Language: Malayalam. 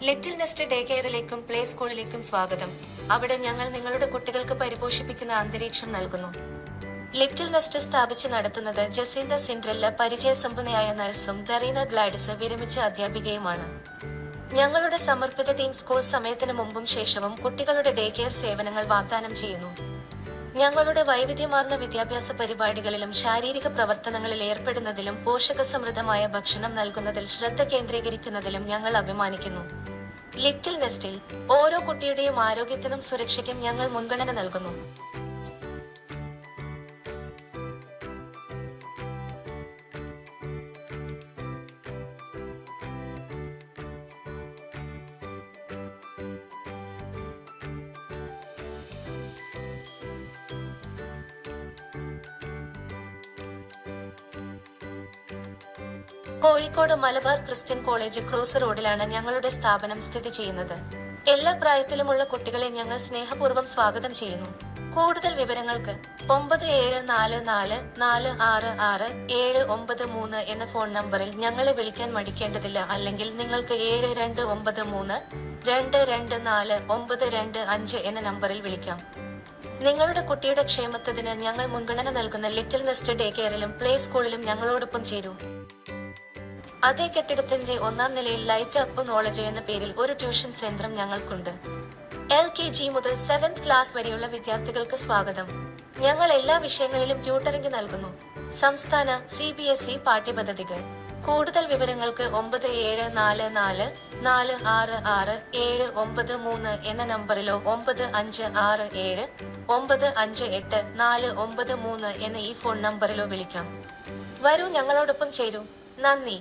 ലിറ്റിൽ നെസ്റ്റ് ഡേ കെയറിലേക്കും പ്ലേ സ്കൂളിലേക്കും സ്വാഗതം. അവിടെ ഞങ്ങൾ നിങ്ങളുടെ കുട്ടികൾക്ക് പരിപോഷിപ്പിക്കുന്ന അന്തരീക്ഷം നൽകുന്നു. ലിറ്റിൽ നെസ്റ്റ് സ്ഥാപിച്ച് നടത്തുന്നത് ജസീന്ത സിൻഡ്രല്ല, പരിചയസമ്പന്നയായ നഴ്സും ദറീന ഗ്ലാഡിസ് വിരമിച്ച അധ്യാപികയുമാണ്. ഞങ്ങളുടെ സമർപ്പിത ടീം സ്കൂൾ സമയത്തിന് മുമ്പും ശേഷവും കുട്ടികളുടെ ഡേ കെയർ സേവനങ്ങൾ വാഗ്ദാനം ചെയ്യുന്നു. ഞങ്ങളുടെ വൈവിധ്യമാർന്ന വിദ്യാഭ്യാസ പരിപാടികളിലും ശാരീരിക പ്രവർത്തനങ്ങളിൽ ഏർപ്പെടുന്നതിലും പോഷകസമൃദ്ധമായ ഭക്ഷണം നൽകുന്നതിൽ ശ്രദ്ധ കേന്ദ്രീകരിക്കുന്നതിലും ഞങ്ങൾ അഭിമാനിക്കുന്നു. ലിറ്റിൽ നെസ്റ്റിൽ ഓരോ കുട്ടിയുടെയും ആരോഗ്യത്തിനും സുരക്ഷയ്ക്കും ഞങ്ങൾ മുൻഗണന നൽകുന്നു. Kozhikode Malabar Christian college cross റോഡിലാണ് ഞങ്ങളുടെ സ്ഥാപനം സ്ഥിതി ചെയ്യുന്നത്. എല്ലാ പ്രായത്തിലുമുള്ള കുട്ടികളെ ഞങ്ങൾ സ്നേഹപൂർവ്വം സ്വാഗതം ചെയ്യുന്നു. കൂടുതൽ വിവരങ്ങൾക്ക് 9744466793 എന്ന ഫോൺ നമ്പറിൽ ഞങ്ങളെ വിളിക്കാൻ മടിക്കേണ്ടതില്ല. അല്ലെങ്കിൽ നിങ്ങൾക്ക് 7293224925 എന്ന നമ്പറിൽ വിളിക്കാം. നിങ്ങളുടെ കുട്ടിയുടെ ക്ഷേമത്തിന് ഞങ്ങൾ മുൻഗണന നൽകുന്ന ലിറ്റിൽ നെസ്റ്റ് ഡേ കെയറിലും പ്ലേ സ്കൂളിലും ഞങ്ങളോടൊപ്പം ചേരൂ. അതേ കെട്ടിടത്തിന്റെ 1ാം നിലയിൽ ലൈറ്റ് അപ്പ് നോളജ് എന്ന പേരിൽ ഒരു ട്യൂഷൻ സെന്ററും ഞങ്ങൾക്കുണ്ട്. LKG മുതൽ 7th ക്ലാസ് വരെയുള്ള വിദ്യാർത്ഥികൾക്ക് സ്വാഗതം. ഞങ്ങൾ എല്ലാ വിഷയങ്ങളിലും ട്യൂട്ടറിംഗ് നൽകുന്നു. സംസ്ഥാന CBSE പാഠ്യപദ്ധതികൾ. കൂടുതൽ വിവരങ്ങൾക്ക് 9744666793 എന്ന നമ്പറിലോ 9567958493 എന്ന ഈ ഫോൺ നമ്പറിലോ വിളിക്കാം. വരൂ, ഞങ്ങളോടൊപ്പം ചേരൂ. നന്ദി.